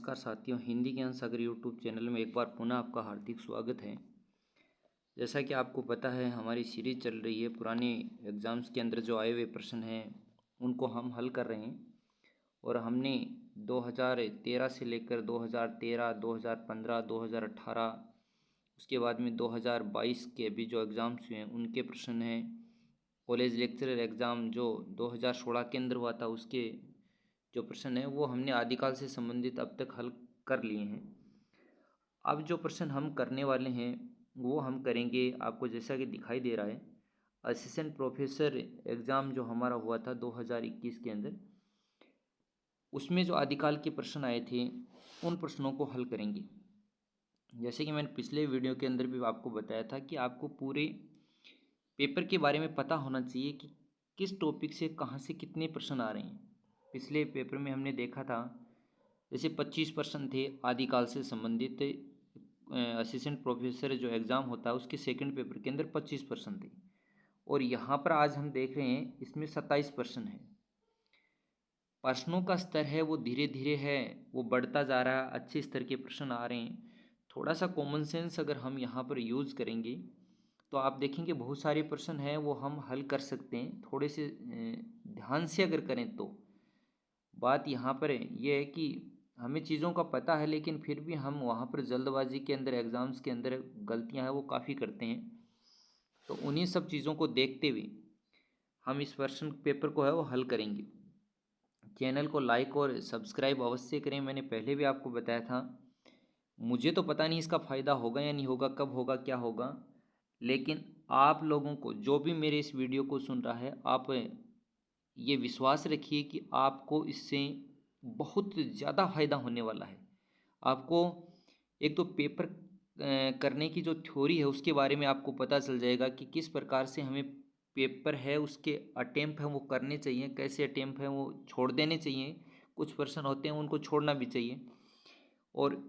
नमस्कार साथियों, हिंदी ज्ञान सागर यूट्यूब चैनल में एक बार पुनः आपका हार्दिक स्वागत है। जैसा कि आपको पता है, हमारी सीरीज चल रही है। पुराने एग्ज़ाम्स के अंदर जो आए हुए प्रश्न हैं उनको हम हल कर रहे हैं और हमने 2013 से लेकर 2013, 2015, 2018, उसके बाद में 2022 के भी जो एग्ज़ाम्स हुए हैं उनके प्रश्न हैं। कॉलेज लेक्चरर एग्ज़ाम जो 2016 के अंदर हुआ था उसके जो प्रश्न है वो हमने आदिकाल से संबंधित अब तक हल कर लिए हैं। अब जो प्रश्न हम करने वाले हैं वो हम करेंगे, आपको जैसा कि दिखाई दे रहा है, असिस्टेंट प्रोफेसर एग्ज़ाम जो हमारा हुआ था 2021 के अंदर, उसमें जो आदिकाल के प्रश्न आए थे उन प्रश्नों को हल करेंगे। जैसे कि मैंने पिछले वीडियो के अंदर भी आपको बताया था कि आपको पूरे पेपर के बारे में पता होना चाहिए कि किस टॉपिक से कहाँ से कितने प्रश्न आ रहे हैं। पिछले पेपर में हमने देखा था जैसे 25 प्रश्न थे आदिकाल से संबंधित। असिस्टेंट प्रोफेसर जो एग्ज़ाम होता है उसके सेकंड पेपर के अंदर 25 प्रश्न थे और यहाँ पर आज हम देख रहे हैं इसमें 27 प्रश्न है। प्रश्नों का स्तर है वो धीरे धीरे है वो बढ़ता जा रहा है, अच्छे स्तर के प्रश्न आ रहे हैं। थोड़ा सा कॉमन सेंस अगर हम यहाँ पर यूज़ करेंगे तो आप देखेंगे बहुत सारे प्रश्न हैं वो हम हल कर सकते हैं, थोड़े से ध्यान से अगर करें तो। बात यहाँ पर यह है कि हमें चीज़ों का पता है लेकिन फिर भी हम वहाँ पर जल्दबाजी के अंदर एग्ज़ाम्स के अंदर गलतियाँ हैं वो काफ़ी करते हैं। तो उन्हीं सब चीज़ों को देखते हुए हम इस प्रश्न पेपर को है वो हल करेंगे। चैनल को लाइक और सब्सक्राइब अवश्य करें। मैंने पहले भी आपको बताया था, मुझे तो पता नहीं इसका फ़ायदा होगा या नहीं होगा, कब होगा, क्या होगा, लेकिन आप लोगों को जो भी मेरे इस वीडियो को सुन रहा है, आप ये विश्वास रखिए कि आपको इससे बहुत ज़्यादा फ़ायदा होने वाला है। आपको एक तो पेपर करने की जो थ्योरी है उसके बारे में आपको पता चल जाएगा कि किस प्रकार से हमें पेपर है उसके अटेम्प्ट हैं वो करने चाहिए, कैसे अटेम्प्ट हैं वो छोड़ देने चाहिए। कुछ प्रश्न होते हैं उनको छोड़ना भी चाहिए और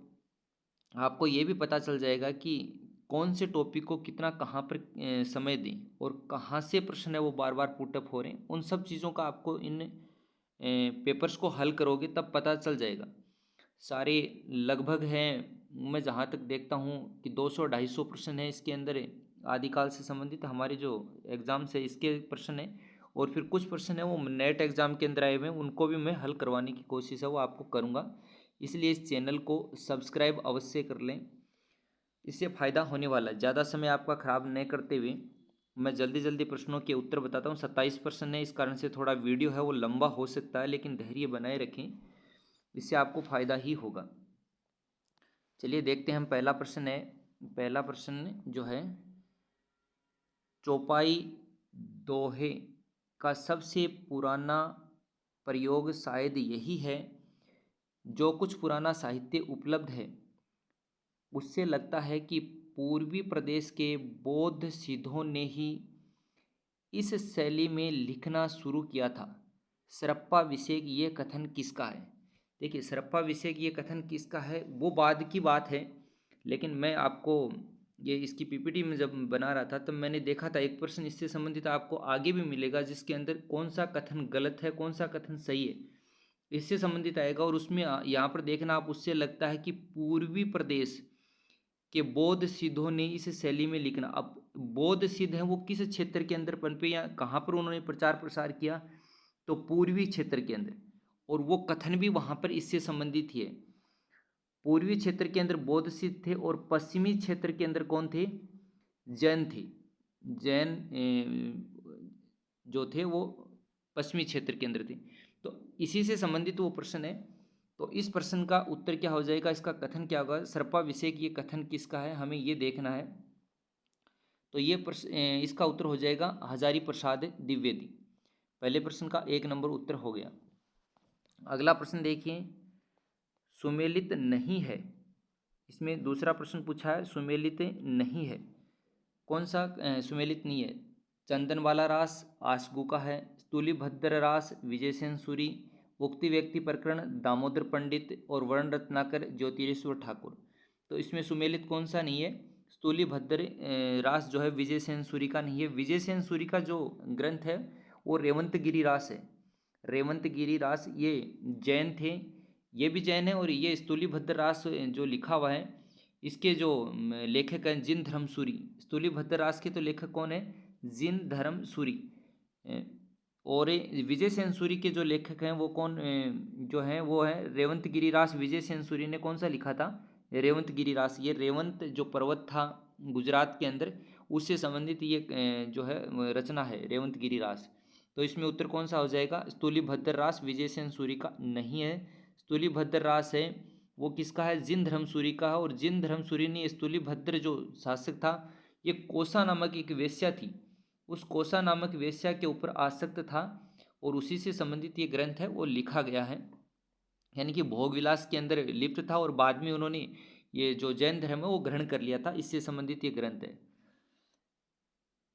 आपको ये भी पता चल जाएगा कि कौन से टॉपिक को कितना कहाँ पर समय दें और कहाँ से प्रश्न है वो बार बार पुटअप हो रहे हैं। उन सब चीज़ों का आपको इन पेपर्स को हल करोगे तब पता चल जाएगा। सारे लगभग हैं, मैं जहाँ तक देखता हूँ कि 200-250 प्रश्न हैं इसके अंदर आदिकाल से संबंधित। हमारे जो एग्ज़ाम्स है इसके प्रश्न हैं और फिर कुछ प्रश्न है वो नेट एग्ज़ाम के अंदर आए हुए हैं, उनको भी मैं हल करवाने की कोशिश है वो आपको करूँगा। इसलिए इस चैनल को सब्सक्राइब अवश्य कर लें, इससे फ़ायदा होने वाला है। ज़्यादा समय आपका ख़राब नहीं करते हुए मैं जल्दी जल्दी प्रश्नों के उत्तर बताता हूँ। 27 प्रश्न है, इस कारण से थोड़ा वीडियो है वो लंबा हो सकता है, लेकिन धैर्य बनाए रखें, इससे आपको फ़ायदा ही होगा। चलिए देखते हैं हम। पहला प्रश्न है, पहला प्रश्न जो है, चौपाई दोहे का सबसे पुराना प्रयोग शायद यही है। जो कुछ पुराना साहित्य उपलब्ध है उससे लगता है कि पूर्वी प्रदेश के बौद्ध सिद्धों ने ही इस शैली में लिखना शुरू किया था। सरप्पा विषेक ये कथन किसका है? देखिए, सरप्पा विषेक ये कथन किसका है वो बाद की बात है, लेकिन मैं आपको ये इसकी पीपीटी में जब बना रहा था तब मैंने देखा था एक प्रश्न इससे संबंधित आपको आगे भी मिलेगा जिसके अंदर कौन सा कथन गलत है कौन सा कथन सही है इससे संबंधित आएगा। और उसमें यहाँ पर देखना आप, उससे लगता है कि पूर्वी प्रदेश कि बौद्ध सिद्धों ने इस शैली में लिखना। अब बौद्ध सिद्ध हैं वो किस क्षेत्र के अंदर पनपे या कहाँ पर उन्होंने प्रचार प्रसार किया? तो पूर्वी क्षेत्र के अंदर, और वो कथन भी वहाँ पर इससे संबंधित ही है। पूर्वी क्षेत्र के अंदर बौद्ध सिद्ध थे और पश्चिमी क्षेत्र के अंदर कौन थे? जैन थे। जैन जो थे वो पश्चिमी क्षेत्र के अंदर थे। तो इसी से संबंधित वो प्रश्न है। तो इस प्रश्न का उत्तर क्या हो जाएगा, इसका कथन क्या होगा? सरप्पा विषेक ये कथन किसका है, हमें ये देखना है। तो ये प्रश्न, इसका उत्तर हो जाएगा हजारी प्रसाद द्विवेदी। पहले प्रश्न का 1 नंबर उत्तर हो गया। अगला प्रश्न देखिए, सुमेलित नहीं है। इसमें दूसरा प्रश्न पूछा है, सुमेलित नहीं है। कौन सा सुमेलित नहीं है? चंदनवाला रास आशगु का है, स्थूलिभद्र रास विजयसेन सूरी, उक्ति व्यक्ति प्रकरण दामोदर पंडित और वर्ण रत्नाकर ज्योतिरेश्वर ठाकुर। तो इसमें सुमेलित कौन सा नहीं है? स्थूलिभद्र रास जो है विजयसेन सूरी का नहीं है। विजयसेन सूरी का जो ग्रंथ है वो रेवंतगिरी रास है। रेवंतगिरी रास ये जैन थे, ये भी जैन है। और ये स्थूलिभद्र रास जो लिखा हुआ है, इसके जो लेखक हैं जिन धर्म सूरी। स्थूलिभद्र रास के तो लेखक कौन है? जिन धर्म सूरी। अ, और विजय सेन सूरी के जो लेखक हैं वो कौन जो हैं वो है रेवंत गिरिरास। विजय सेन सूरी ने कौन सा लिखा था? रेवंत गिरिरास। ये रेवंत जो पर्वत था गुजरात के अंदर, उससे संबंधित ये जो है रचना है रेवंत गिरिरास। तो इसमें उत्तर कौन सा हो जाएगा? स्थूलिभद्र रास विजय सेन सूरी का नहीं है। स्थूलिभद्र रास है वो किसका है? जिन धर्म सूरी का है। और जिन धर्म सूरी ने स्थूलिभद्र जो शासक था, ये कोसा नामक एक वेश्या थी, उस कोसा नामक वेश्या के ऊपर आसक्त था और उसी से संबंधित ये ग्रंथ है वो लिखा गया है। यानी कि भोग विलास के अंदर लिप्त था और बाद में उन्होंने ये जो जैन धर्म है वो ग्रहण कर लिया था, इससे संबंधित ये ग्रंथ है।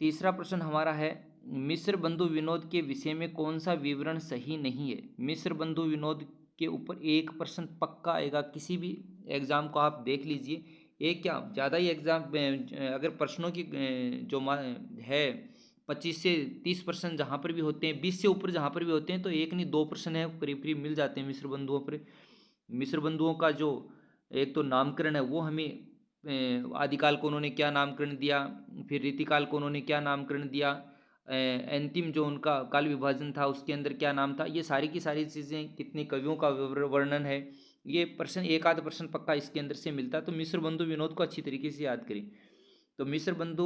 तीसरा प्रश्न हमारा है, मिस्र बंधु विनोद के विषय में कौन सा विवरण सही नहीं है? मिस्र बंधु विनोद के ऊपर एक प्रश्न पक्का आएगा, किसी भी एग्जाम को आप देख लीजिए। एक क्या ज़्यादा ही एग्जाम अगर प्रश्नों की जो है 25 से 30% जहाँ पर भी होते हैं, 20 से ऊपर जहाँ पर भी होते हैं, तो एक नहीं दो प्रश्न है करीब करीब मिल जाते हैं मिस्र बंधुओं पर। मिस्र बंधुओं का जो एक तो नामकरण है वो हमें आदिकाल को उन्होंने क्या नामकरण दिया, फिर रीतिकाल को उन्होंने क्या नामकरण दिया, अंतिम जो उनका काल विभाजन था उसके अंदर क्या नाम था, ये सारी की सारी चीज़ें, कितने कवियों का वर्णन है, ये प्रश्न एक आध प्रश्न पक्का इसके अंदर से मिलता है। तो मिस्र बंधु विनोद को अच्छी तरीके से याद करें। तो मिस्र बंधु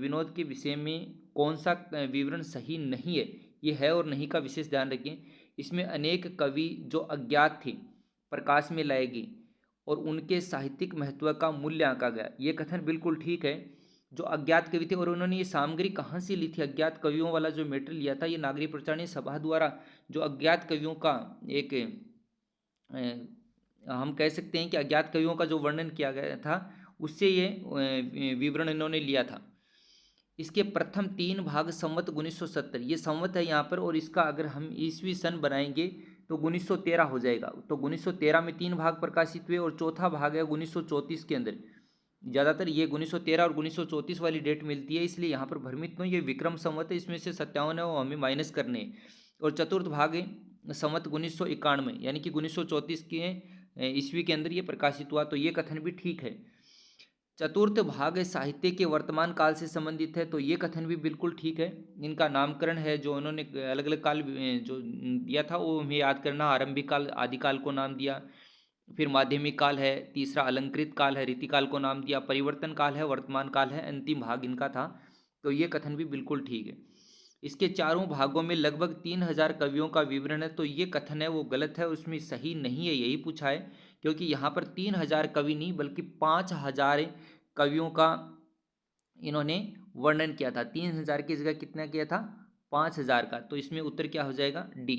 विनोद के विषय में कौन सा विवरण सही नहीं है, ये है और नहीं का विशेष ध्यान रखें। इसमें अनेक कवि जो अज्ञात थे प्रकाश में लाए गए और उनके साहित्यिक महत्व का मूल्य आंका गया, ये कथन बिल्कुल ठीक है। जो अज्ञात कवि थे और उन्होंने ये सामग्री कहाँ से ली थी, अज्ञात कवियों वाला जो मेटर लिया था, ये नागरिक प्रचारणी सभा द्वारा जो अज्ञात कवियों का एक हम कह सकते हैं कि अज्ञात कवियों का जो वर्णन किया गया था, उससे ये विवरण इन्होंने लिया था। इसके प्रथम 3 भाग संवत 1970, ये संवत है यहाँ पर, और इसका अगर हम ईस्वी सन बनाएंगे तो 1913 हो जाएगा। तो 1913 में 3 भाग प्रकाशित हुए और चौथा भाग है 1934 के अंदर। ज़्यादातर ये 1913 और 1934 वाली डेट मिलती है, इसलिए यहाँ पर भ्रमित नहीं। ये विक्रम संवत है, इसमें से 57 है वो हमें माइनस करने हैं। और चतुर्थ भाग है संवत 1991, यानी कि 1934 के ईस्वी के अंदर ये प्रकाशित हुआ, तो ये कथन भी ठीक है। चतुर्थ भाग साहित्य के वर्तमान काल से संबंधित है, तो ये कथन भी बिल्कुल ठीक है। इनका नामकरण है जो उन्होंने अलग अलग काल जो दिया था वो हमें याद करना। आरंभिक काल आदिकाल को नाम दिया, फिर माध्यमिक काल है, तीसरा अलंकृत काल है, रीतिकाल को नाम दिया, परिवर्तन काल है, वर्तमान काल है, अंतिम भाग इनका था। तो ये कथन भी बिल्कुल ठीक है। इसके चारों भागों में लगभग 3000 कवियों का विवरण है, तो ये कथन है वो गलत है, उसमें सही नहीं है, यही पूछा है। क्योंकि यहाँ पर 3000 कवि नहीं बल्कि 5000 कवियों का इन्होंने वर्णन किया था। 3000 की जगह कितना किया था? 5000 का। तो इसमें उत्तर क्या हो जाएगा? डी।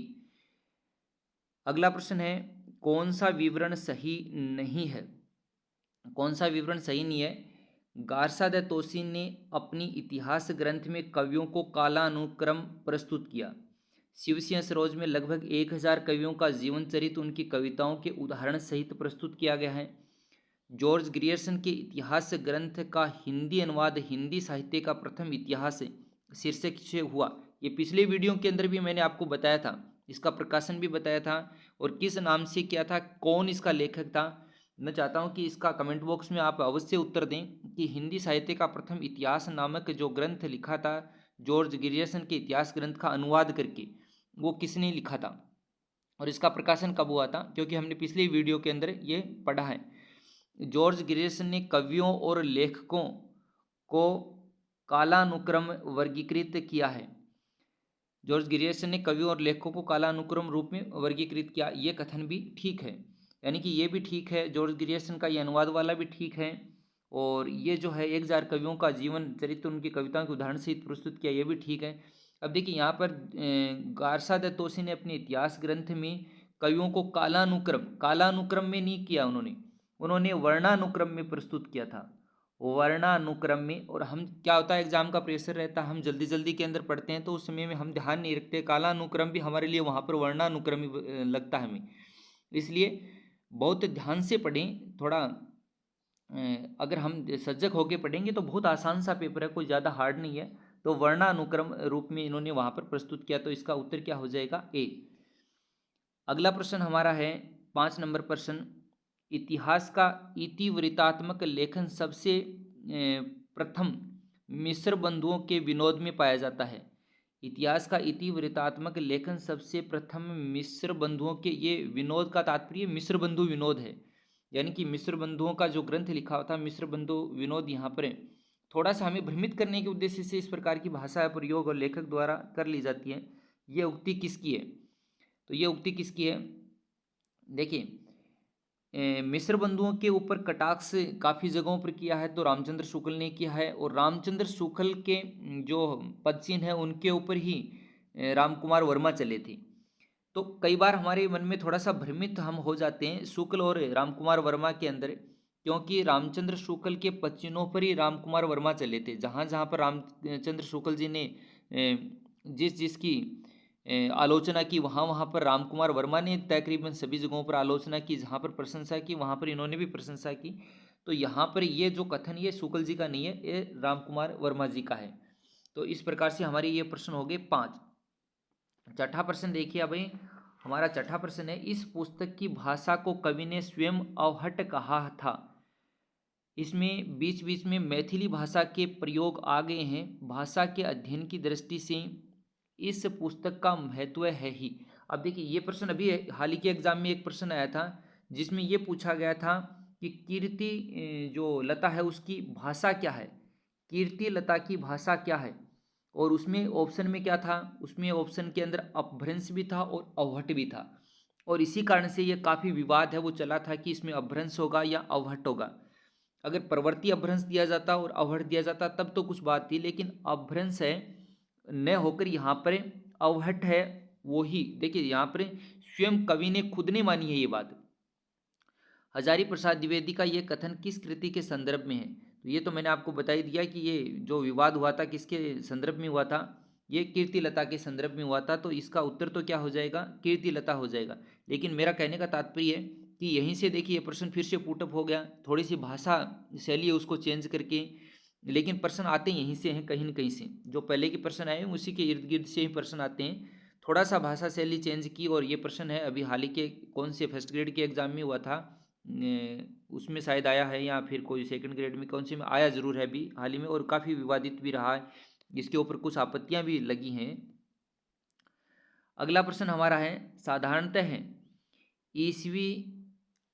अगला प्रश्न है, कौन सा विवरण सही नहीं है? कौन सा विवरण सही नहीं है? गारसा द तोसी ने अपनी इतिहास ग्रंथ में कवियों को कालानुक्रम प्रस्तुत किया। शिवसिंह सरोज में लगभग 1000 कवियों का जीवन चरित्र उनकी कविताओं के उदाहरण सहित प्रस्तुत किया गया है। जॉर्ज ग्रियर्सन के इतिहास ग्रंथ का हिंदी अनुवाद हिंदी साहित्य का प्रथम इतिहास शीर्षक से हुआ। ये पिछले वीडियो के अंदर भी मैंने आपको बताया था, इसका प्रकाशन भी बताया था और किस नाम से किया था, कौन इसका लेखक था। मैं चाहता हूं कि इसका कमेंट बॉक्स में आप अवश्य उत्तर दें कि हिंदी साहित्य का प्रथम इतिहास नामक जो ग्रंथ लिखा था जॉर्ज ग्रियर्सन के इतिहास ग्रंथ का अनुवाद करके, वो किसने लिखा था और इसका प्रकाशन कब हुआ था, क्योंकि हमने पिछले वीडियो के अंदर ये पढ़ा है। जॉर्ज ग्रियर्सन ने कवियों और लेखकों को कालानुक्रम वर्गीकृत किया है। जॉर्ज ग्रियर्सन ने कवियों और लेखकों को कालानुक्रम रूप में वर्गीकृत किया, ये कथन भी ठीक है। यानी कि ये भी ठीक है, जॉर्ज ग्रियर्सन का ये अनुवाद वाला भी ठीक है, और ये जो है 1000 कवियों का जीवन चरित्र उनकी कविताओं के उदाहरण सहित प्रस्तुत किया, ये भी ठीक है। अब देखिए यहाँ पर गारसा द तोसी ने अपने इतिहास ग्रंथ में कवियों को कालानुक्रम में नहीं किया, उन्होंने वर्णानुक्रम में प्रस्तुत किया था, वर्णानुक्रम में। और हम क्या होता है, एग्जाम का प्रेशर रहता है, हम जल्दी जल्दी के अंदर पढ़ते हैं तो उस समय में हम ध्यान नहीं रखते, कालानुक्रम भी हमारे लिए वहाँ पर वर्णानुक्रम ही लगता है हमें। इसलिए बहुत ध्यान से पढ़ें, थोड़ा अगर हम सजग होकर पढ़ेंगे तो बहुत आसान सा पेपर है, कोई ज़्यादा हार्ड नहीं है। तो वर्णानुक्रम रूप में इन्होंने वहाँ पर प्रस्तुत किया, तो इसका उत्तर क्या हो जाएगा? ए। अगला प्रश्न हमारा है, 5 नंबर प्रश्न, इतिहास का इतिवृत्तात्मक लेखन सबसे प्रथम मिस्र बंधुओं के विनोद में पाया जाता है। इतिहास का इतिवृत्तात्मक लेखन सबसे प्रथम मिस्र बंधुओं के, ये विनोद का तात्पर्य मिस्र बंधु विनोद है, यानी कि मिस्र बंधुओं का जो ग्रंथ लिखा हुआ था मिस्र बंधु विनोद, यहाँ पर थोड़ा सा हमें भ्रमित करने के उद्देश्य से इस प्रकार की भाषा प्रयोग और लेखक द्वारा कर ली जाती है। ये उक्ति किसकी है? तो ये उक्ति किसकी है? देखिए, मिस्र बंधुओं के ऊपर कटाक्ष काफ़ी जगहों पर किया है तो रामचंद्र शुक्ल ने किया है, और रामचंद्र शुक्ल के जो पदचिन्ह है उनके ऊपर ही रामकुमार वर्मा चले थे। तो कई बार हमारे मन में थोड़ा सा भ्रमित हम हो जाते हैं शुक्ल और रामकुमार वर्मा के अंदर, क्योंकि रामचंद्र शुक्ल के पदचिन्हों पर ही रामकुमार वर्मा चले थे। जहाँ जहाँ पर रामचंद्र शुक्ल जी ने जिस जिसकी आलोचना की, वहाँ वहाँ पर रामकुमार वर्मा ने तकरीबन सभी जगहों पर आलोचना की, जहाँ पर प्रशंसा की वहाँ पर इन्होंने भी प्रशंसा की। तो यहाँ पर ये जो कथन ये शुक्ल जी का नहीं है, ये रामकुमार वर्मा जी का है। तो इस प्रकार से हमारे ये प्रश्न हो गए 5। छठा प्रश्न देखिए अब हमारा छठा प्रश्न है, इस पुस्तक की भाषा को कवि ने स्वयं अवहट कहा था। इसमें बीच बीच में मैथिली भाषा के प्रयोग आ गए हैं। भाषा के अध्ययन की दृष्टि से इस पुस्तक का महत्व है ही। अब देखिए, ये प्रश्न अभी हाल ही के एग्जाम में एक प्रश्न आया था जिसमें ये पूछा गया था कि कीर्ति जो लता है उसकी भाषा क्या है, कीर्ति लता की भाषा क्या है। और उसमें ऑप्शन में क्या था, उसमें ऑप्शन के अंदर अपभ्रंश भी था और अवहट भी था, और इसी कारण से ये काफ़ी विवाद है वो चला था कि इसमें अपभ्रंश होगा या अवहट होगा। अगर प्रवृत्ति अपभ्रंश दिया जाता और अवहट दिया जाता तब तो कुछ बात थी, लेकिन अपभ्रंश है न होकर यहाँ पर अवहट है वो ही। देखिए यहाँ पर स्वयं कवि ने खुद ने मानी है ये बात। हजारी प्रसाद द्विवेदी का ये कथन किस कृति के संदर्भ में है? तो ये तो मैंने आपको बता ही दिया कि ये जो विवाद हुआ था किसके संदर्भ में हुआ था, ये कीर्तिलता के संदर्भ में हुआ था। तो इसका उत्तर तो क्या हो जाएगा, कीर्तिलता हो जाएगा। लेकिन मेरा कहने का तात्पर्य है कि यहीं से देखिए प्रश्न फिर से पुटअप हो गया, थोड़ी सी भाषा शैली है उसको चेंज करके, लेकिन प्रश्न आते यहीं से हैं, कहीं न कहीं से। जो पहले के प्रश्न आए उसी के इर्द गिर्द से ही प्रश्न आते हैं। थोड़ा सा भाषा शैली चेंज की और ये प्रश्न है अभी हाल ही के कौन से फर्स्ट ग्रेड के एग्जाम में हुआ था, उसमें शायद आया है, या फिर कोई सेकंड ग्रेड में कौन से में आया ज़रूर है अभी हाल ही में, और काफ़ी विवादित भी रहा है, इसके ऊपर कुछ आपत्तियां भी लगी हैं। अगला प्रश्न हमारा है, साधारणतः है ईसवी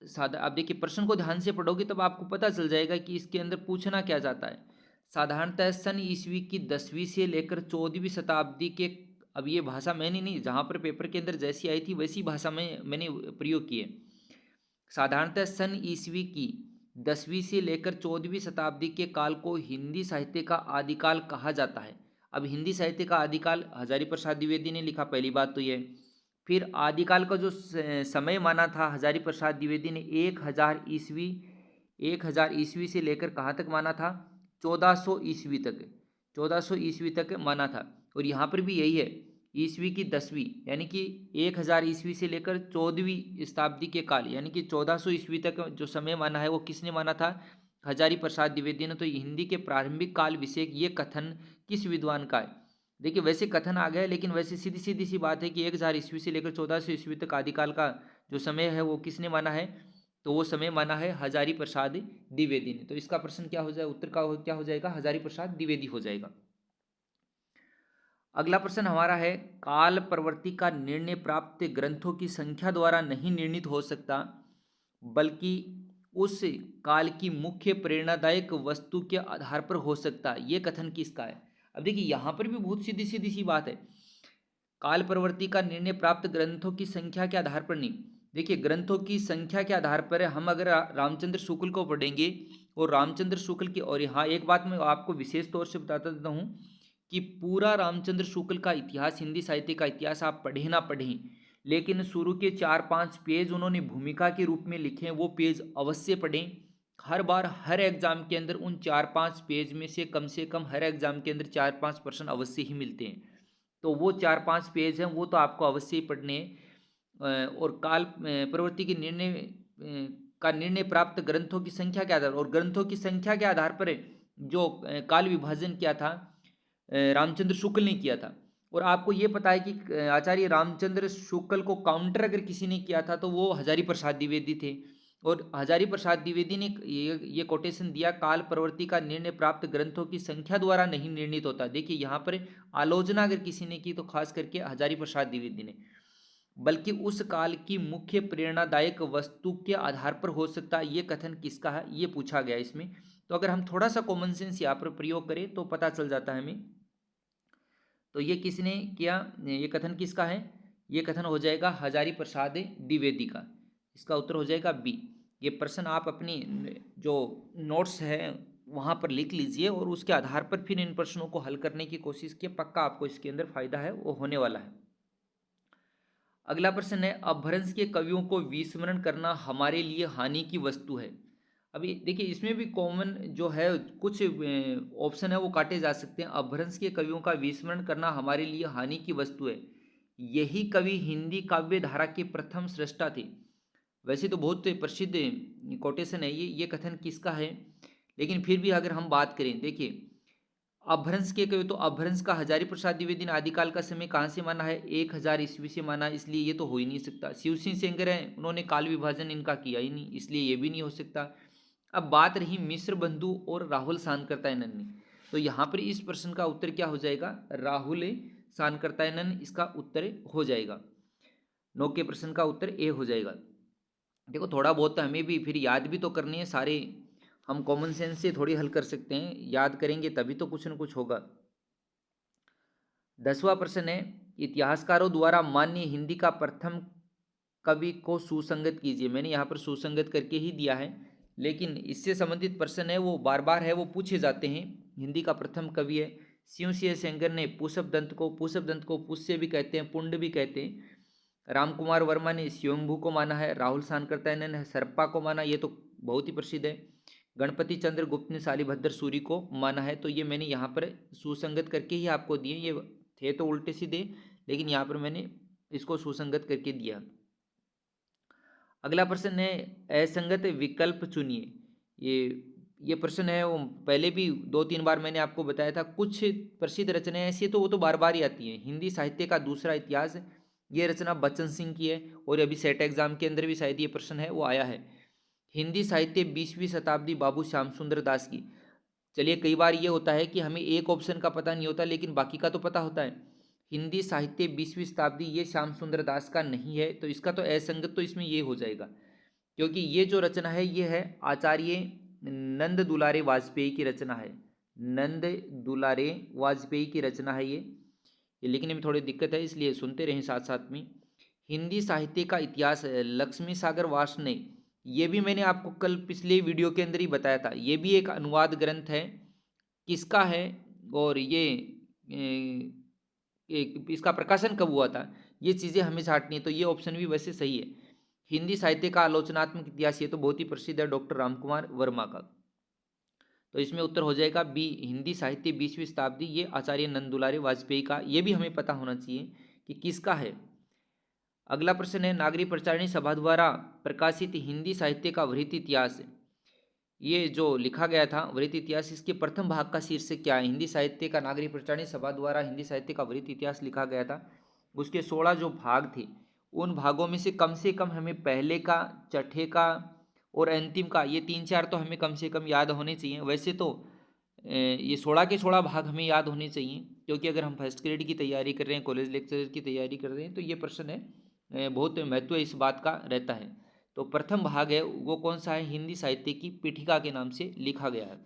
आप देखिए प्रश्न को ध्यान से पढ़ोगे तब आपको पता चल जाएगा कि इसके अंदर पूछना क्या जाता है। साधारणतः सन ईसवी की 10वीं से लेकर 14वीं शताब्दी के, अब ये भाषा मैंने नहीं, जहाँ पर पेपर के अंदर जैसी आई थी वैसी भाषा में मैंने प्रयोग की है। साधारणतः सन ईसवी की 10वीं से लेकर 14वीं शताब्दी के काल को हिंदी साहित्य का आदिकाल कहा जाता है। अब हिंदी साहित्य का आदिकाल हजारी प्रसाद द्विवेदी ने लिखा, पहली बात तो ये। फिर आदिकाल का जो समय माना था हजारी प्रसाद द्विवेदी ने 1000 ईस्वी से लेकर कहाँ तक माना था, 1400 ईस्वी तक, 1400 ईस्वी तक माना था। और यहाँ पर भी यही है, ईस्वी की 10वीं यानी कि 1000 ईस्वी से लेकर 14वीं शताब्दी के काल यानी कि 1400 ईस्वी तक जो समय माना है वो किसने माना था, हजारी प्रसाद द्विवेदी ने। तो हिंदी के प्रारंभिक काल विषय ये कथन किस विद्वान का है? देखिए वैसे कथन आ गया, लेकिन वैसे सीधी सीधी सी बात है कि 1000 ईस्वी से लेकर 1400 ईस्वी तक आदिकाल का जो समय है वो किसने माना है, तो वो समय माना है हजारी प्रसाद द्विवेदी ने। तो इसका प्रश्न क्या हो जाए, उत्तर का क्या हो जाएगा, हजारी प्रसाद द्विवेदी हो जाएगा। अगला प्रश्न हमारा है, काल प्रवृत्ति का निर्णय प्राप्त ग्रंथों की संख्या द्वारा नहीं निर्णित हो सकता, बल्कि उस काल की मुख्य प्रेरणादायक वस्तु के आधार पर हो सकता है। ये कथन किसका है? अब देखिए यहाँ पर भी बहुत सीधी सीधी सी बात है, काल प्रवृत्ति का निर्णय प्राप्त ग्रंथों की संख्या के आधार पर नहीं। देखिए ग्रंथों की संख्या के आधार पर हम अगर रामचंद्र शुक्ल को पढ़ेंगे और रामचंद्र शुक्ल की, और यहाँ एक बात मैं आपको विशेष तौर से बताता देता हूँ कि पूरा रामचंद्र शुक्ल का इतिहास, हिंदी साहित्य का इतिहास आप पढ़ें ना पढ़ें, लेकिन शुरू के 4-5 पेज उन्होंने भूमिका के रूप में लिखे हैं, वो पेज अवश्य पढ़ें। हर बार हर एग्जाम के अंदर उन 4-5 पेज में से कम हर एग्जाम के अंदर 4-5 प्रश्न अवश्य ही मिलते हैं। तो वो 4-5 पेज हैं, वो तो आपको अवश्य ही पढ़ने हैं। और काल प्रवृत्ति के निर्णय प्राप्त ग्रंथों की संख्या के आधार, और ग्रंथों की संख्या के आधार पर जो काल विभाजन किया था रामचंद्र शुक्ल ने किया था। और आपको ये पता है कि आचार्य रामचंद्र शुक्ल को काउंटर अगर किसी ने किया था तो वो हजारी प्रसाद द्विवेदी थे। और हजारी प्रसाद द्विवेदी ने ये कोटेशन दिया, काल प्रवृत्ति का निर्णय प्राप्त ग्रंथों की संख्या द्वारा नहीं निर्णित होता। देखिए यहाँ पर आलोचना अगर किसी ने की तो खास करके हजारी प्रसाद द्विवेदी ने, बल्कि उस काल की मुख्य प्रेरणादायक वस्तु के आधार पर हो सकता है। ये कथन किसका है ये पूछा गया इसमें। तो अगर हम थोड़ा सा कॉमन सेंस यहाँ पर प्रयोग करें तो पता चल जाता है हमें। तो ये किसने किया, ये कथन किसका है, ये कथन हो जाएगा हजारी प्रसाद द्विवेदी का। इसका उत्तर हो जाएगा बी। ये प्रश्न आप अपनी जो नोट्स है वहाँ पर लिख लीजिए और उसके आधार पर फिर इन प्रश्नों को हल करने की कोशिश कीजिए, पक्का आपको इसके अंदर फायदा है वो होने वाला है। अगला प्रश्न है, अपभ्रंश के कवियों को विस्मरण करना हमारे लिए हानि की वस्तु है। अभी देखिए इसमें भी कॉमन जो है कुछ ऑप्शन है वो काटे जा सकते हैं। अपभ्रंश के कवियों का विस्मरण करना हमारे लिए हानि की वस्तु है, यही कवि हिंदी काव्य धारा के प्रथम सृष्टा थे। वैसे तो बहुत प्रसिद्ध कोटेशन है ये कथन किसका है, लेकिन फिर भी अगर हम बात करें, देखिए अपभ्रंश के कवि तो अपभ्रंश का हजारी प्रसाद द्विवेदी ने आदिकाल का समय कहाँ से माना है, 1000 ईस्वी से माना, इसलिए ये तो हो ही नहीं सकता। शिव सिंह सेंगर है, उन्होंने काल विभाजन इनका किया ही नहीं, इसलिए ये भी नहीं हो सकता। अब बात रही मिश्र बंधु और राहुल सानकरतायनन ने, तो यहाँ पर इस प्रश्न का उत्तर क्या हो जाएगा, राहुल सानकरतायनन इसका उत्तर हो जाएगा। 9 के प्रश्न का उत्तर ए हो जाएगा। देखो थोड़ा बहुत तो हमें भी फिर याद भी तो करनी है सारे, हम कॉमन सेंस से थोड़ी हल कर सकते हैं, याद करेंगे तभी तो कुछ न कुछ होगा। 10वां प्रश्न है, इतिहासकारों द्वारा मान्य हिंदी का प्रथम कवि को सुसंगत कीजिए। मैंने यहाँ पर सुसंगत करके ही दिया है, लेकिन इससे संबंधित प्रश्न है वो बार बार है वो पूछे जाते हैं। हिंदी का प्रथम कवि है शिव सिंह सेंगर ने पूषप दंत को पुष्य भी कहते हैं, पुंड भी कहते हैं। राम कुमार वर्मा ने स्वयंभू को माना है, राहुल सानकरतायनन ने सरप्पा को माना, ये तो बहुत ही प्रसिद्ध है। गणपति चंद्र गुप्त ने शालिभद्र सूरी को माना है। तो ये मैंने यहाँ पर सुसंगत करके ही आपको दिए, ये थे तो उल्टे सीधे, लेकिन यहाँ पर मैंने इसको सुसंगत करके दिया। अगला प्रश्न है, असंगत विकल्प चुनिए। ये प्रश्न है वो पहले भी 2-3 बार मैंने आपको बताया था। कुछ प्रसिद्ध रचनाएं ऐसी है तो वो तो बार बार ही आती हैं। हिंदी साहित्य का दूसरा इतिहास, ये रचना बच्चन सिंह की है, और अभी सेट एग्जाम के अंदर भी शायद ये प्रश्न है वो आया है। हिंदी साहित्य 20वीं शताब्दी बाबू श्याम सुंदर दास की। चलिए कई बार ये होता है कि हमें एक ऑप्शन का पता नहीं होता लेकिन बाकी का तो पता होता है। हिंदी साहित्य 20वीं शताब्दी ये श्याम सुंदर दास का नहीं है, तो इसका तो असंगत तो इसमें ये हो जाएगा, क्योंकि ये जो रचना है ये है आचार्य नंद दुलारे वाजपेयी की रचना है। नंद दुलारे वाजपेयी की रचना है ये लिखने में थोड़ी दिक्कत है, इसलिए सुनते रहें साथ साथ में। हिंदी साहित्य का इतिहास है लक्ष्मी सागर वास ने, ये भी मैंने आपको कल पिछले वीडियो के अंदर ही बताया था। ये भी एक अनुवाद ग्रंथ है, किसका है और ये इसका प्रकाशन कब हुआ था, ये चीज़ें हमें छांटनी है। तो ये ऑप्शन भी वैसे सही है। हिंदी साहित्य का आलोचनात्मक इतिहास, ये तो बहुत ही प्रसिद्ध है डॉक्टर रामकुमार वर्मा का। तो इसमें उत्तर हो जाएगा बी, हिंदी साहित्य 20वीं शताब्दी, ये आचार्य नंद दुलारे वाजपेयी का। ये भी हमें पता होना चाहिए कि किसका है। अगला प्रश्न है, नागरिक प्रचारिणी सभा द्वारा प्रकाशित हिंदी साहित्य का वृत्त इतिहास, ये जो लिखा गया था वृत्त इतिहास, इसके प्रथम भाग का शीर्षक क्या है। हिंदी साहित्य का नागरिक प्रचारिणी सभा द्वारा हिंदी साहित्य का वृत्त इतिहास लिखा गया था, उसके 16 जो भाग थे, उन भागों में से कम हमें पहले का, छठे का और अंतिम का, ये 3-4 तो हमें कम से कम याद होने चाहिए। वैसे तो ये 16 के 16 भाग हमें याद होने चाहिए, क्योंकि अगर हम फर्स्ट ग्रेड की तैयारी कर रहे हैं, कॉलेज लेक्चरर की तैयारी कर रहे हैं, तो ये प्रश्न है बहुत महत्व इस बात का रहता है। तो प्रथम भाग है वो कौन सा है, हिंदी साहित्य की पीठिका के नाम से लिखा गया है।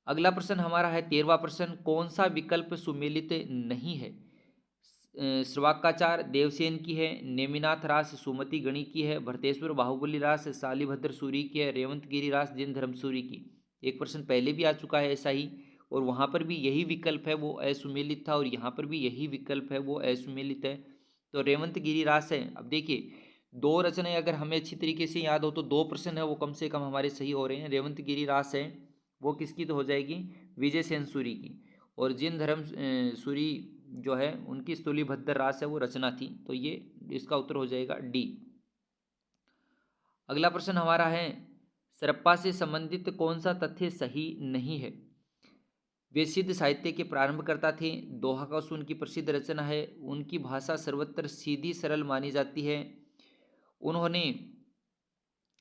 अगला प्रश्न हमारा है 13वां प्रश्न, कौन सा विकल्प सुमेलित नहीं है। श्रवाकाचार देवसेन की है, नेमिनाथ रास सुमति गणी की है, भरतेश्वर बाहुबली रास शालिभद्र सूरी की है, रेवंत गिरी रास जिन धर्म सूरी की। एक प्रश्न पहले भी आ चुका है ऐसा ही, और वहाँ पर भी यही विकल्प है वो असुमेलित था, और यहाँ पर भी यही विकल्प है वो असुमेलित है। तो रेवंत गिरी रास है। अब देखिए 2 रचनाएं अगर हमें अच्छी तरीके से याद हो तो 2 प्रश्न है वो कम से कम हमारे सही हो रहे हैं। रेवंत गिरी रास है वो किसकी तो हो जाएगी, विजय सेन सूरी की, और जिन धर्म सूरी जो है उनकी स्थूलीभद्र रास है वो रचना थी। तो ये इसका उत्तर हो जाएगा डी। अगला प्रश्न हमारा है, सरप्पा से संबंधित कौन सा तथ्य सही नहीं है। वे सिद्ध साहित्य के प्रारंभकर्ता थे। दोहा का उनकी प्रसिद्ध रचना है। उनकी भाषा सर्वत्र सीधी सरल मानी जाती है। उन्होंने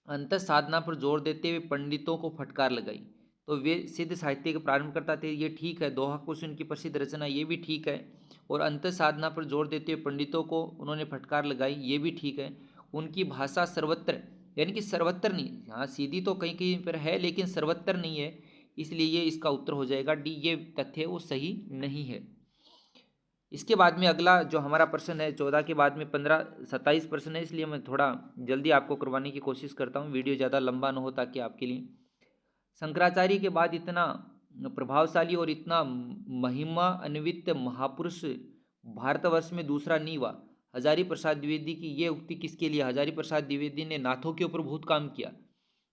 अंत साधना पर जोर देते हुए पंडितों को फटकार लगाई। तो वे सिद्ध साहित्य के प्रारंभकर्ता थे, ये ठीक है। दोहा कुश उनकी प्रसिद्ध रचना, ये भी ठीक है। और अंत साधना पर जोर देते हुए पंडितों को उन्होंने फटकार लगाई, ये भी ठीक है। उनकी भाषा सर्वत्र, यानी कि सर्वत्र नहीं, हाँ सीधी तो कहीं कहीं पर है लेकिन सर्वत्र नहीं है, इसलिए ये इसका उत्तर हो जाएगा डी। ये तथ्य वो सही नहीं है। इसके बाद में अगला जो हमारा प्रश्न है, 14 के बाद में 15 27 प्रश्न है, इसलिए मैं थोड़ा जल्दी आपको करवाने की कोशिश करता हूँ, वीडियो ज़्यादा लंबा ना हो ताकि आपके लिए। शंकराचार्य के बाद इतना प्रभावशाली और इतना महिमा अन्वित महापुरुष भारतवर्ष में दूसरा नहीं हुआ। हजारी प्रसाद द्विवेदी की ये उक्ति किसके लिए? हजारी प्रसाद द्विवेदी ने नाथों के ऊपर बहुत काम किया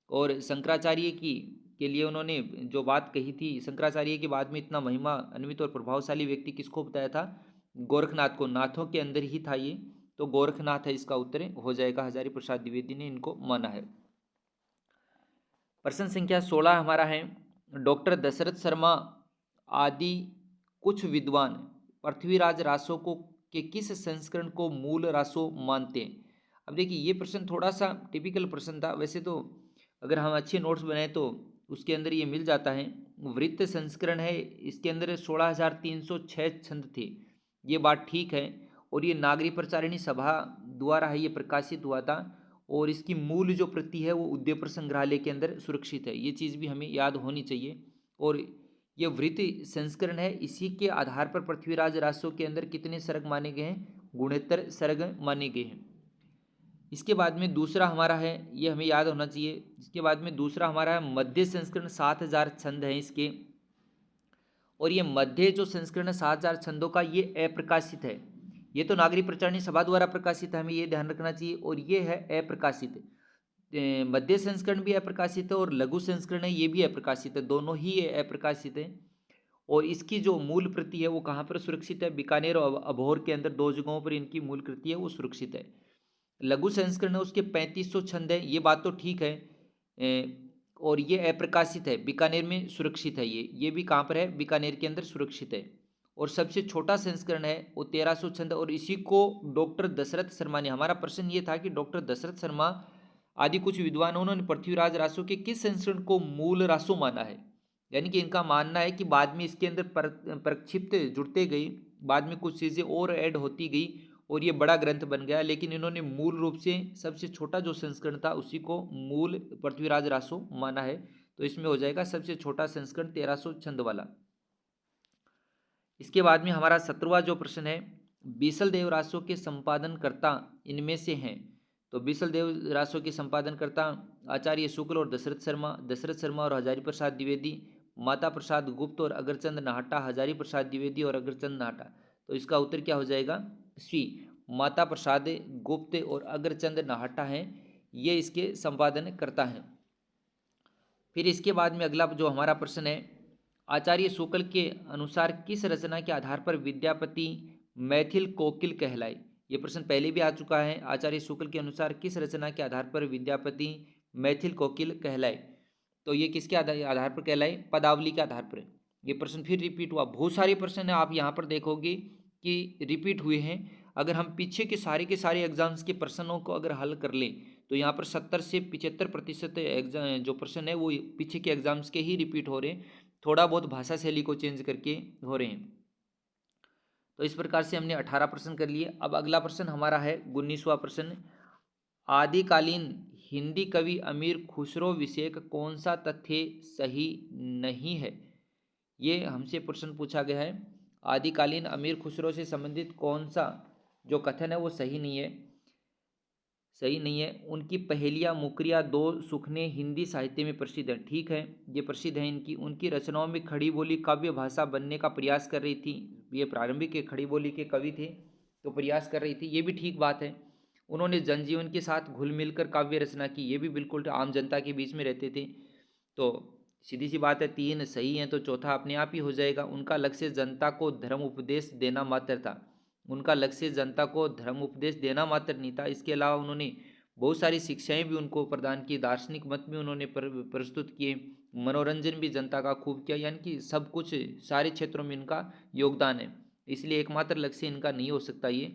और शंकराचार्य की के लिए उन्होंने जो बात कही थी, शंकराचार्य के बाद में इतना महिमा अन्वित और प्रभावशाली व्यक्ति किसको बताया था? गोरखनाथ को। नाथों के अंदर ही था ये, तो गोरखनाथ है इसका उत्तर हो जाएगा। हजारी प्रसाद द्विवेदी ने इनको माना है। प्रश्न संख्या 16 हमारा है, डॉक्टर दशरथ शर्मा आदि कुछ विद्वान पृथ्वीराज रासो को के किस संस्करण को मूल रासो मानते हैं? अब देखिए ये प्रश्न थोड़ा सा टिपिकल प्रश्न था। वैसे तो अगर हम अच्छे नोट्स बनाए तो उसके अंदर ये मिल जाता है। वृत्त संस्करण है, इसके अंदर 16,306 छंद थे, ये बात ठीक है। और ये नागरी प्रचारिणी सभा द्वारा है, ये प्रकाशित हुआ था। और इसकी मूल जो प्रति है वो उद्यपर संग्रहालय के अंदर सुरक्षित है, ये चीज़ भी हमें याद होनी चाहिए। और ये वृत्ति संस्करण है, इसी के आधार पर पृथ्वीराज रासो के अंदर कितने सर्ग माने गए हैं? 69 सर्ग माने गए हैं। इसके बाद में दूसरा हमारा है, ये हमें याद होना चाहिए। इसके बाद में दूसरा हमारा है मध्य संस्करण, 7,000 छंद हैं इसके। और ये मध्य जो संस्करण है 7,000 छंदों का, ये अप्रकाशित है। ये तो नागरी प्रचारिणी सभा द्वारा प्रकाशित है, हमें ये ध्यान रखना चाहिए। और ये है अप्रकाशित। मध्य संस्करण भी अप्रकाशित है और लघु संस्करण है, ये भी अप्रकाशित है, दोनों ही अप्रकाशित है। और इसकी जो मूल प्रति है वो कहाँ पर सुरक्षित है? बीकानेर और अबोहर के अंदर 2 जगहों पर इनकी मूल कृति है वो सुरक्षित है। लघु संस्करण है उसके 3500 छंद है, ये बात तो ठीक है। और ये अप्रकाशित है, बीकानेर में सुरक्षित है। ये भी कहाँ पर है? बीकानेर के अंदर सुरक्षित है। और सबसे छोटा संस्करण है वो 1300 छंद, और इसी को डॉक्टर दशरथ शर्मा ने, हमारा प्रश्न ये था कि डॉक्टर दशरथ शर्मा आदि कुछ विद्वानों ने पृथ्वीराज रासो के किस संस्करण को मूल रासो माना है? यानी कि इनका मानना है कि बाद में इसके अंदर प्रक्षिप्त जुड़ते गई, बाद में कुछ चीज़ें और ऐड होती गई और ये बड़ा ग्रंथ बन गया, लेकिन इन्होंने मूल रूप से सबसे छोटा जो संस्करण था उसी को मूल पृथ्वीराज रासो माना है। तो इसमें हो जाएगा सबसे छोटा संस्करण 1300 छंद वाला। इसके बाद में हमारा 17वां जो प्रश्न है, बीसल देव रासो के संपादनकर्ता इनमें से हैं? तो बीसल देव रासो के संपादनकर्ता आचार्य शुक्ल और दशरथ शर्मा और हजारी प्रसाद द्विवेदी, माता प्रसाद गुप्त और अग्रचंद नाहटा, हजारी प्रसाद द्विवेदी और अग्रचंद नाहटा। तो इसका उत्तर क्या हो जाएगा? सी, माता प्रसाद गुप्त और अग्रचंद नाहटा हैं, ये इसके संपादन करता है। फिर इसके बाद में अगला जो हमारा प्रश्न है, आचार्य शुक्ल के अनुसार किस रचना के आधार पर विद्यापति मैथिल कोकिल कहलाए? ये प्रश्न पहले भी आ चुका है। आचार्य शुक्ल के अनुसार किस रचना के आधार पर विद्यापति मैथिल कोकिल कहलाए? तो ये किसके आधार पर कहलाए? पदावली के आधार पर। ये प्रश्न फिर रिपीट हुआ। बहुत सारे प्रश्न है, आप यहाँ पर देखोगे कि रिपीट हुए हैं। अगर हम पीछे के सारे एग्जाम्स के प्रश्नों को अगर हल कर लें तो यहाँ पर 70 से 75% एग्जाम जो प्रश्न है वो पीछे के एग्जाम्स के ही रिपीट हो रहे हैं, थोड़ा बहुत भाषा शैली को चेंज करके हो रहे हैं। तो इस प्रकार से हमने 18 प्रश्न कर लिए। अब अगला प्रश्न हमारा है 19वां प्रश्न, आदिकालीन हिंदी कवि अमीर खुसरो विषयक कौन सा तथ्य सही नहीं है? ये हमसे प्रश्न पूछा गया है। आदिकालीन अमीर खुसरो से संबंधित कौन सा जो कथन है वो सही नहीं है? उनकी पहेलियाँ, मुकरियाँ, दो सुखने हिंदी साहित्य में प्रसिद्ध है, ठीक है, ये प्रसिद्ध है। उनकी रचनाओं में खड़ी बोली काव्य भाषा बनने का प्रयास कर रही थी। ये प्रारंभिक के खड़ी बोली के कवि थे तो प्रयास कर रही थी, ये भी ठीक बात है। उन्होंने जनजीवन के साथ घुल मिलकर काव्य रचना की, ये भी बिल्कुल आम जनता के बीच में रहते थे। तो सीधी सी बात है, 3 सही है तो चौथा अपने आप ही हो जाएगा। उनका लक्ष्य जनता को धर्म उपदेश देना मात्र था। उनका लक्ष्य जनता को धर्म उपदेश देना मात्र नहीं था, इसके अलावा उन्होंने बहुत सारी शिक्षाएं भी उनको प्रदान की, दार्शनिक मत भी उन्होंने प्रस्तुत किए मनोरंजन भी जनता का खूब किया, यानी कि सब कुछ सारे क्षेत्रों में इनका योगदान है, इसलिए एकमात्र लक्ष्य इनका नहीं हो सकता ये।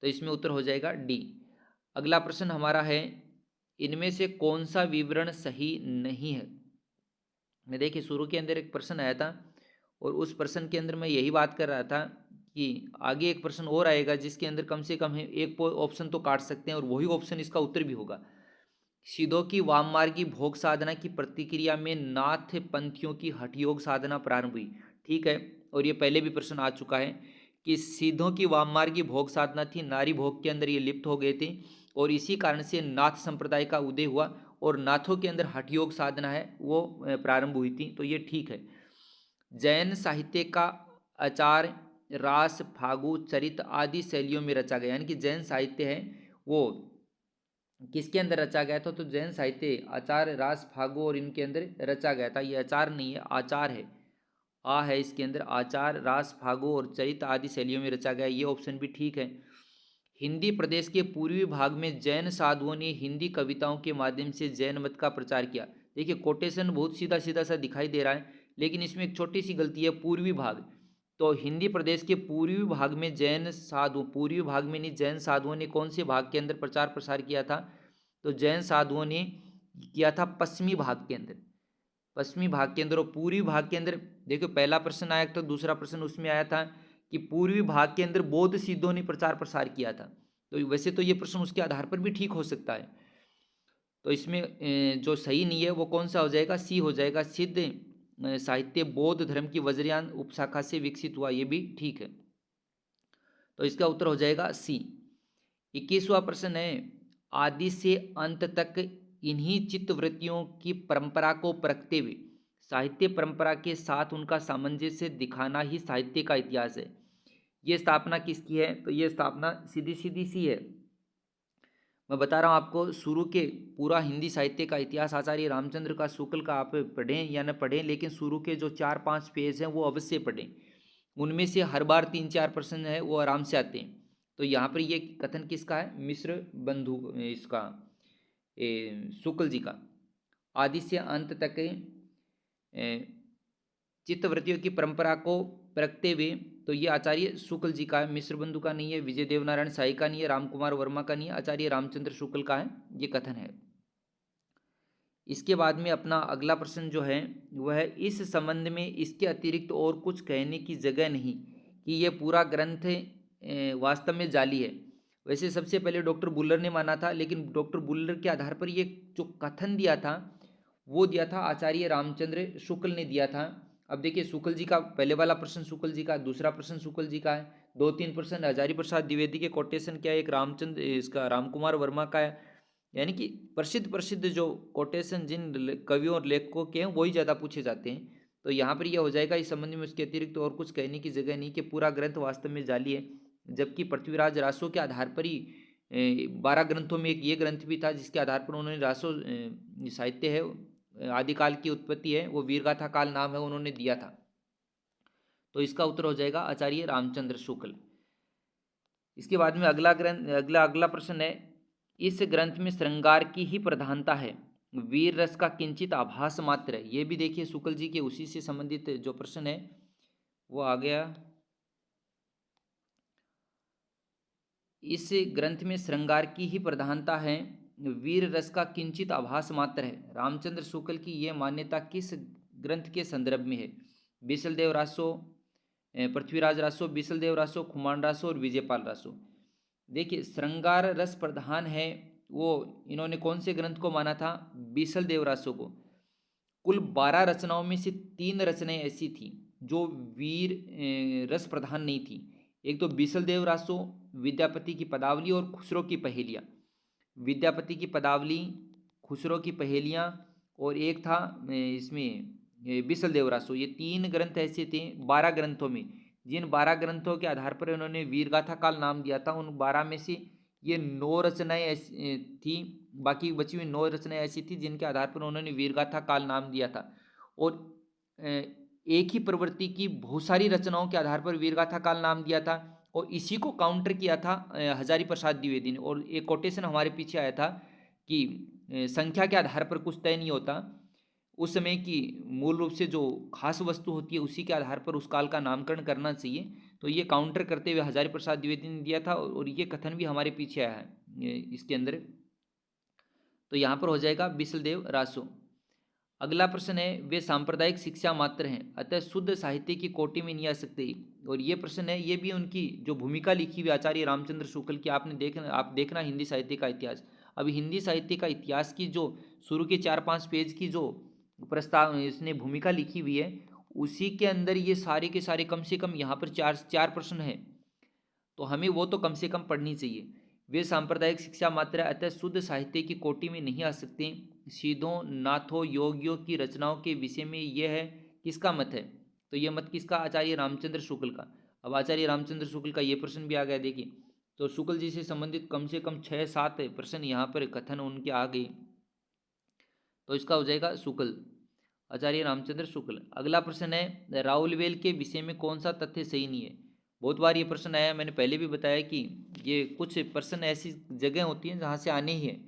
तो इसमें उत्तर हो जाएगा डी। अगला प्रश्न हमारा है, इनमें से कौन सा विवरण सही नहीं है। मैं देखिए शुरू के अंदर एक प्रश्न आया था और उस प्रश्न के अंदर मैं यही बात कर रहा था कि आगे एक प्रश्न और आएगा जिसके अंदर कम से कम है एक ऑप्शन तो काट सकते हैं और वही ऑप्शन इसका उत्तर भी होगा। सिद्धों की वाममार्गी भोग साधना की प्रतिक्रिया में नाथ पंथियों की हठयोग साधना प्रारंभ हुई। ठीक है, और ये पहले भी प्रश्न आ चुका है कि सिद्धों की वाममार्गी भोग साधना थी, नारी भोग के अंदर ये लिप्त हो गए थे और इसी कारण से नाथ संप्रदाय का उदय हुआ और नाथों के अंदर हठयोग साधना है वो प्रारंभ हुई थी, तो ये ठीक है। जैन साहित्य का आचार रास फागु चरित आदि शैलियों में रचा गया, यानी कि जैन साहित्य है वो किसके अंदर रचा गया था, तो जैन साहित्य आचार रास फागु और इनके अंदर रचा गया था। ये आचार नहीं है, आचार है, आ है इसके अंदर, आचार रास फागु और चरित आदि शैलियों में रचा गया, ये ऑप्शन भी ठीक है। हिंदी प्रदेश के पूर्वी भाग में जैन साधुओं ने हिंदी कविताओं के माध्यम से जैन मत का प्रचार किया। देखिए कोटेशन बहुत सीधा सीधा सा दिखाई दे रहा है, लेकिन इसमें एक छोटी सी गलती है, पूर्वी भाग। तो हिंदी प्रदेश के पूर्वी भाग में जैन साधु, पूर्वी भाग में नहीं, जैन साधुओं ने कौन से भाग के अंदर प्रचार प्रसार किया था, तो जैन साधुओं ने किया था पश्चिमी भाग के अंदर, पश्चिमी भाग के अंदर। और पूर्वी भाग के अंदर देखो पहला प्रश्न आया था, दूसरा प्रश्न उसमें आया था कि पूर्वी भाग के अंदर बौद्ध सिद्धों ने प्रचार प्रसार किया था, तो वैसे तो ये प्रश्न उसके आधार पर भी ठीक हो सकता है। तो इसमें जो सही नहीं है वो कौन सा हो जाएगा, सी हो जाएगा, सिद्ध साहित्य बौद्ध धर्म की वज्रयान उपशाखा से विकसित हुआ, ये भी ठीक है। तो इसका उत्तर हो जाएगा सी। 21वां प्रश्न है, आदि से अंत तक इन्हीं चित्तवृत्तियों की परंपरा को परखते हुए साहित्य परंपरा के साथ उनका सामंजस्य दिखाना ही साहित्य का इतिहास है। ये स्थापना किसकी है, तो ये स्थापना सीधी सीधी सी है। मैं बता रहा हूँ आपको, शुरू के पूरा हिंदी साहित्य का इतिहास आचार्य रामचंद्र का शुक्ल का आप पढ़ें या न पढ़ें, लेकिन शुरू के जो 4-5 पेज हैं वो अवश्य पढ़ें, उनमें से हर बार 3-4 प्रश्न है वो आराम से आते हैं। तो यहाँ पर ये कथन किसका है, मिश्र बंधु इसका शुक्ल जी का, आदि से अंत तक चित्तवृत्तियों की परंपरा को परखते हुए, तो ये आचार्य शुक्ल जी का है, मिश्र बंधु का नहीं है, विजय देवनारायण साई का नहीं है, रामकुमार वर्मा का नहीं है, आचार्य रामचंद्र शुक्ल का है, ये कथन है। इसके बाद में अपना अगला प्रश्न जो है वह है, इस संबंध में इसके अतिरिक्त और कुछ कहने की जगह नहीं कि ये पूरा ग्रंथ वास्तव में जाली है। वैसे सबसे पहले डॉक्टर बुल्लर ने माना था, लेकिन डॉक्टर बुल्लर के आधार पर ये जो कथन दिया था वो दिया था आचार्य रामचंद्र शुक्ल ने दिया था। अब देखिए शुक्ल जी का पहले वाला प्रश्न शुक्ल जी का, दूसरा प्रश्न शुक्ल जी का है, 2-3 प्रश्न हजारी प्रसाद द्विवेदी के कोटेशन क्या है, एक रामचंद्र इसका रामकुमार वर्मा का है, यानी कि प्रसिद्ध प्रसिद्ध जो कोटेशन जिन कवियों और लेखकों के हैं वही ज़्यादा पूछे जाते हैं। तो यहाँ पर यह हो जाएगा, इस संबंध में उसके अतिरिक्त और कुछ कहने की जगह नहीं कि पूरा ग्रंथ वास्तव में जाली है। जबकि पृथ्वीराज रासो के आधार पर ही 12 ग्रंथों में एक ये ग्रंथ भी था जिसके आधार पर उन्होंने रासो साहित्य है आदिकाल की उत्पत्ति है वो वीरगाथा काल नाम है उन्होंने दिया था। तो इसका उत्तर हो जाएगा आचार्य रामचंद्र शुक्ल। इसके बाद में अगला प्रश्न है, इस ग्रंथ में श्रृंगार की ही प्रधानता है, वीर रस का किंचित आभास मात्र है। ये भी देखिए शुक्ल जी के उसी से संबंधित जो प्रश्न है वो आ गया। इस ग्रंथ में श्रृंगार की ही प्रधानता है, वीर रस का किंचित आभास मात्र है। रामचंद्र शुक्ल की यह मान्यता किस ग्रंथ के संदर्भ में है, बीसलदेव रासो, पृथ्वीराज रासो, बीसलदेव रासो, खुमान रासो और विजयपाल रासो। देखिए श्रृंगार रस प्रधान है वो इन्होंने कौन से ग्रंथ को माना था, बीसलदेव रासो को। कुल 12 रचनाओं में से 3 रचनाएं ऐसी थी जो वीर रस प्रधान नहीं थी। एक तो बीसलदेव रासो, विद्यापति की पदावली और खुसरो की पहेलियाँ। विद्यापति की पदावली, खुसरो की पहेलियाँ और एक था इसमें बीसलदेव रासो। ये 3 ग्रंथ ऐसे थे 12 ग्रंथों में, जिन 12 ग्रंथों के आधार पर उन्होंने वीरगाथा काल नाम दिया था। उन 12 में से ये 9 रचनाएं ऐसी थी, बाकी बची हुई 9 रचनाएं ऐसी थी जिनके आधार पर उन्होंने वीरगाथा काल नाम दिया था। और एक ही प्रवृत्ति की बहुत सारी रचनाओं के आधार पर वीरगाथा काल नाम दिया था और इसी को काउंटर किया था हजारी प्रसाद द्विवेदी ने। और एक कोटेशन हमारे पीछे आया था कि संख्या के आधार पर कुछ तय नहीं होता, उस समय की मूल रूप से जो खास वस्तु होती है उसी के आधार पर उस काल का नामकरण करना चाहिए। तो ये काउंटर करते हुए हजारी प्रसाद द्विवेदी ने दिया था और ये कथन भी हमारे पीछे आया है इसके अंदर। तो यहाँ पर हो जाएगा बिसलदेव रासो। अगला प्रश्न है, वे सांप्रदायिक शिक्षा मात्र हैं अतः शुद्ध साहित्य की कोटि में नहीं आ सकते। और ये प्रश्न है, ये भी उनकी जो भूमिका लिखी हुई आचार्य रामचंद्र शुक्ल की आप देखना हिंदी साहित्य का इतिहास। अभी हिंदी साहित्य का इतिहास की जो शुरू के 4-5 पेज की जो प्रस्ताव इसने भूमिका लिखी हुई है उसी के अंदर ये सारे के सारे कम से कम यहाँ पर चार प्रश्न हैं। तो हमें वो तो कम से कम पढ़नी चाहिए। वे सांप्रदायिक शिक्षा मात्र अतः शुद्ध साहित्य की कोटि में नहीं आ सकते। सीधों नाथों योगियों की रचनाओं के विषय में यह है किसका मत है? तो यह मत किसका? आचार्य रामचंद्र शुक्ल का। अब आचार्य रामचंद्र शुक्ल का ये प्रश्न भी आ गया, देखिए। तो शुक्ल जी से संबंधित कम से कम 6-7 प्रश्न यहाँ पर कथन उनके आ गए। तो इसका हो जाएगा शुक्ल, आचार्य रामचंद्र शुक्ल। अगला प्रश्न है, राउलवेल के विषय में कौन सा तथ्य सही नहीं है? बहुत बार ये प्रश्न आया, मैंने पहले भी बताया कि ये कुछ प्रश्न ऐसी जगह होती हैं जहाँ से आने ही है।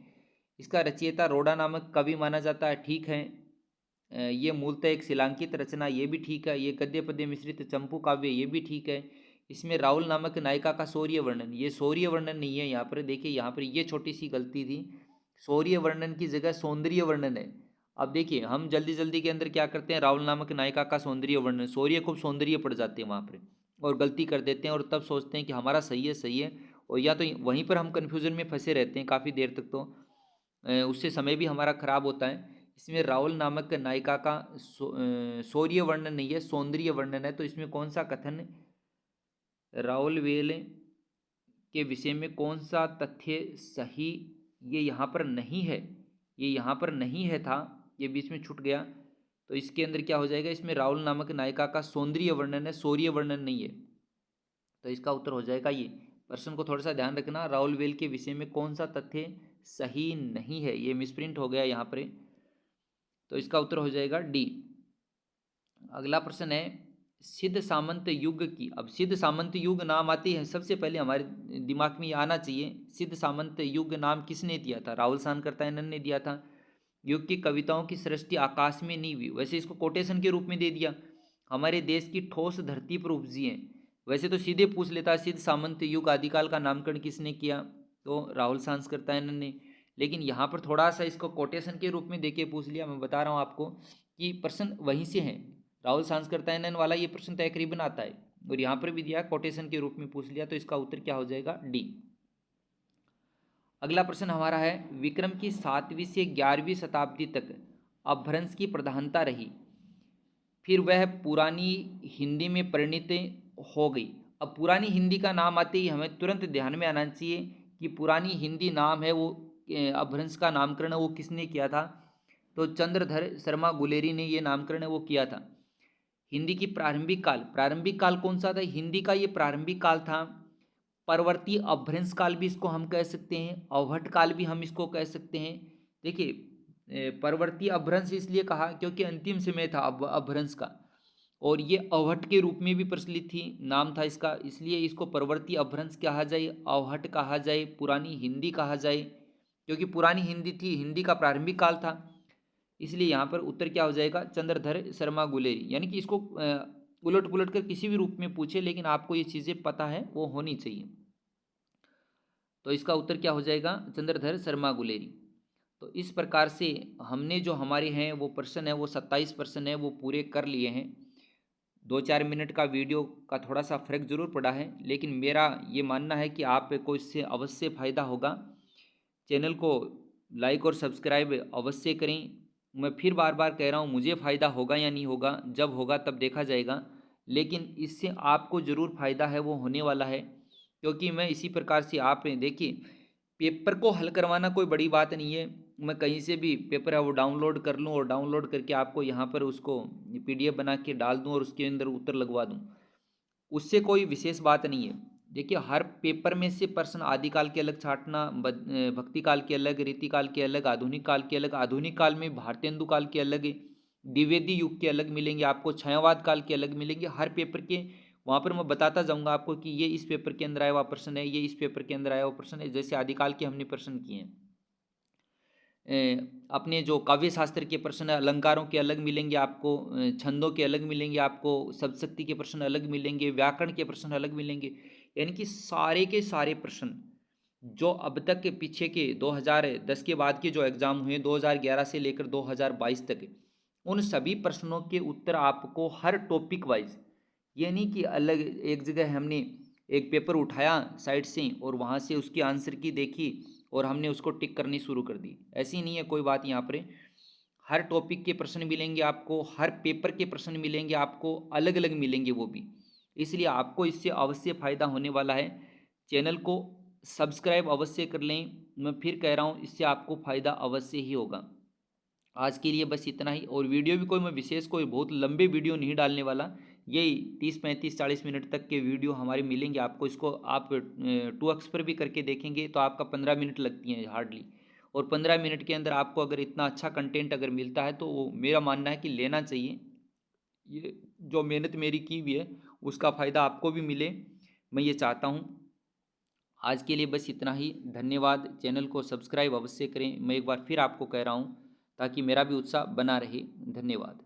इसका रचयिता रोड़ा नामक कवि माना जाता है, ठीक है। ये मूलतः एक शिलांकित रचना, ये भी ठीक है। ये गद्य पद्य मिश्रित चंपू काव्य, ये भी ठीक है। इसमें राहुल नामक नायिका का शौर्य वर्णन, ये शौर्य वर्णन नहीं है। यहाँ पर देखिए, यहाँ पर ये छोटी सी गलती थी, शौर्य वर्णन की जगह सौंदर्य वर्णन है। अब देखिए, हम जल्दी जल्दी के अंदर क्या करते हैं, राहुल नामक नायिका का सौंदर्य वर्णन, शौर्य खूब सौंदर्य पड़ जाते हैं वहाँ पर और गलती कर देते हैं और तब सोचते हैं कि हमारा सही है सही है। और या तो वहीं पर हम कन्फ्यूजन में फंसे रहते हैं काफ़ी देर तक, तो उससे समय भी हमारा खराब होता है। इसमें राहुल नामक नायिका का शौर्य वर्णन नहीं है, सौंदर्य वर्णन है। तो इसमें कौन सा कथन राहुल वेल के विषय में कौन सा तथ्य सही, ये यहाँ पर नहीं है, ये यहाँ पर नहीं है था, ये बीच में छूट गया। तो इसके अंदर क्या हो जाएगा, इसमें राहुल नामक नायिका का सौंदर्य वर्णन है, शौर्य वर्णन नहीं है। तो इसका उत्तर हो जाएगा ये। प्रश्न को थोड़ा सा ध्यान रखना, राहुल वेल के विषय में कौन सा तथ्य सही नहीं है, ये मिसप्रिंट हो गया यहाँ पर। तो इसका उत्तर हो जाएगा डी। अगला प्रश्न है, सिद्ध सामंत युग की। अब सिद्ध सामंत युग नाम आती है, सबसे पहले हमारे दिमाग में ये आना चाहिए, सिद्ध सामंत युग नाम किसने दिया था? राहुल सानकर्तायनन ने दिया था। युग की कविताओं की सृष्टि आकाश में नहीं हुई, वैसे इसको कोटेशन के रूप में दे दिया। हमारे देश की ठोस धरती पर उपजी है, वैसे तो सीधे पूछ लेता सिद्ध सामंत युग आदिकाल का नामकरण किसने किया, तो राहुल सानकर्तायनन ने। लेकिन यहाँ पर थोड़ा सा इसको कोटेशन के रूप में देके पूछ लिया। मैं बता रहा हूँ आपको कि प्रश्न वहीं से है, राहुल सानकर्तायनन वाला ये प्रश्न तकरीबन आता है और यहाँ पर भी दिया कोटेशन के रूप में पूछ लिया। तो इसका उत्तर क्या हो जाएगा? डी। अगला प्रश्न हमारा है, विक्रम की 7वीं से 11वीं शताब्दी तक अपभ्रंश की प्रधानता रही, फिर वह पुरानी हिंदी में परिणित हो गई। अब पुरानी हिंदी का नाम आते ही हमें तुरंत ध्यान में आना चाहिए कि पुरानी हिंदी नाम है वो अपभ्रंश का नामकरण वो किसने किया था? तो चंद्रधर शर्मा गुलेरी ने ये नामकरण वो किया था। हिंदी की प्रारंभिक काल कौन सा था? हिंदी का ये प्रारंभिक काल था। परवर्ती अपभ्रंश काल भी इसको हम कह सकते हैं, अवहट काल भी हम इसको कह सकते हैं। देखिए, परवर्ती अपभ्रंश इसलिए कहा क्योंकि अंतिम समय था अपभ्रंश का, और ये अवहट के रूप में भी प्रचलित थी, नाम था इसका, इसलिए इसको परवर्ती अपभ्रंश कहा जाए, अवहट कहा जाए, पुरानी हिंदी कहा जाए। क्योंकि पुरानी हिंदी थी, हिंदी का प्रारंभिक काल था, इसलिए यहाँ पर उत्तर क्या हो जाएगा? चंद्रधर शर्मा गुलेरी। यानी कि इसको उलट पुलट कर किसी भी रूप में पूछे, लेकिन आपको ये चीज़ें पता है वो होनी चाहिए। तो इसका उत्तर क्या हो जाएगा? चंद्रधर शर्मा गुलेरी। तो इस प्रकार से हमने जो हमारे हैं वो प्रश्न है, वो 27 प्रश्न है वो पूरे कर लिए हैं। 2-4 मिनट का वीडियो का थोड़ा सा फ़र्क ज़रूर पड़ा है, लेकिन मेरा ये मानना है कि आपको इससे अवश्य फ़ायदा होगा। चैनल को लाइक और सब्सक्राइब अवश्य करें। मैं फिर बार बार कह रहा हूँ, मुझे फ़ायदा होगा या नहीं होगा, जब होगा तब देखा जाएगा, लेकिन इससे आपको ज़रूर फ़ायदा है वो होने वाला है। क्योंकि मैं इसी प्रकार से, आप देखिए, पेपर को हल करवाना कोई बड़ी बात नहीं है। मैं कहीं से भी पेपर है वो डाउनलोड कर लूँ और डाउनलोड करके आपको यहाँ पर उसको PDF बना के डाल दूँ और उसके अंदर उत्तर लगवा दूँ, उससे कोई विशेष बात नहीं है। देखिए, हर पेपर में से प्रश्न आदिकाल के अलग छांटना, भक्ति काल के अलग, रीति काल के अलग, आधुनिक काल के अलग, आधुनिक काल में भारतेंदु काल के अलग, द्विवेदी युग के अलग मिलेंगे आपको, छायावाद काल के अलग मिलेंगे। हर पेपर के वहाँ पर मैं बताता जाऊँगा आपको कि ये इस पेपर के अंदर आया हुआ प्रश्न है, ये इस पेपर के अंदर आया हुआ प्रश्न है, जैसे आदिकाल के हमने प्रश्न किए हैं। अपने जो काव्य शास्त्र के प्रश्न है, अलंकारों के अलग मिलेंगे आपको, छंदों के अलग मिलेंगे आपको, सप्तशती के प्रश्न अलग मिलेंगे, व्याकरण के प्रश्न अलग मिलेंगे। यानी कि सारे के सारे प्रश्न जो अब तक के पीछे के 2010 के बाद के जो एग्ज़ाम हुए 2011 से लेकर 2022 तक, उन सभी प्रश्नों के उत्तर आपको हर टॉपिक वाइज, ये नहीं कि अलग एक जगह हमने एक पेपर उठाया साइड से और वहाँ से उसकी आंसर की देखी और हमने उसको टिक करनी शुरू कर दी, ऐसी नहीं है कोई बात यहाँ पर। हर टॉपिक के प्रश्न मिलेंगे आपको, हर पेपर के प्रश्न मिलेंगे आपको, अलग अलग मिलेंगे वो भी। इसलिए आपको इससे अवश्य फ़ायदा होने वाला है। चैनल को सब्सक्राइब अवश्य कर लें। मैं फिर कह रहा हूँ, इससे आपको फ़ायदा अवश्य ही होगा। आज के लिए बस इतना ही। और वीडियो भी कोई मैं विशेष कोई बहुत लंबे वीडियो नहीं डालने वाला, यही 30-35-40 मिनट तक के वीडियो हमारे मिलेंगे आपको। इसको आप 2x पर भी करके देखेंगे तो आपका 15 मिनट लगती हैं हार्डली, और 15 मिनट के अंदर आपको अगर इतना अच्छा कंटेंट अगर मिलता है तो वो मेरा मानना है कि लेना चाहिए। ये जो मेहनत मेरी की हुई है उसका फ़ायदा आपको भी मिले, मैं ये चाहता हूँ। आज के लिए बस इतना ही। धन्यवाद। चैनल को सब्सक्राइब अवश्य करें, मैं एक बार फिर आपको कह रहा हूँ, ताकि मेरा भी उत्साह बना रहे। धन्यवाद।